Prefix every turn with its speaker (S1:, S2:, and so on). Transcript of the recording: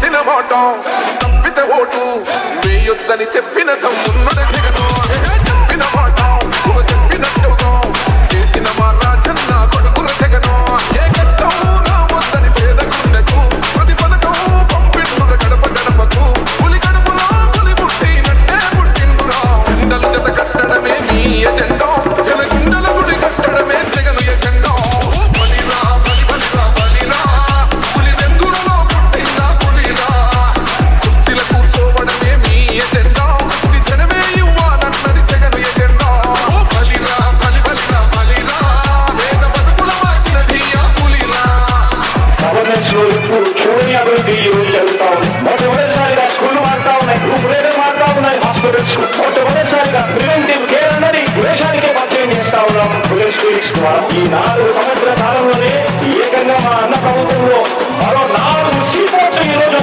S1: ఇచ్చిన మాట తప్పితే ఓటు వేయొద్దని చెప్పిన తమ్మున్నద జగను చెప్పిన మాట చెప్పినట్టుగా చేసిన మా రాజన్న కొడుకుల జగను ఏ కష్టం రావద్దని పేద గుండెకు ప్రతి పథకం పంపిండుర గడప గడపకు పులి గడపలో పులి పుట్టినట్టే పుట్టిండురా జెండలు జత కట్టడమే మీ ఎజెండా జనగుండల గుడి కట్టడమే జగను ఎజెండా బలిరా బలి బలిరా బలిరా పులి వెందులలో పుట్టిందా పులిరా కుర్చీల కూర్చోవడమే మీ ఎజెండా జనమే ఇవ్వాలన్నది జగను ఎజెండా బలిరా బలి బలిరా బలిరా వేద బతుకుల మార్చినది ఆ పులిరా
S2: గవర్నెన్స్ లో ఇప్పుడు చూడని అభివృద్ధి ఈ రోజు జరుగుతా ఉంది. మొట్టమొదటిసారిగా స్కూల్ మారుతా ఉన్నాయి, గ్రూప్ రేటర్ మారుతా ఉన్నాయి, హాస్పిటల్స్ మొట్టమొదటిసారిగా ప్రివెంటివ్ కేర్ అన్నది దేశానికే పరిచయం చేస్తా ఉన్నాం. స్కూల్స్ ద్వారా ఈ 4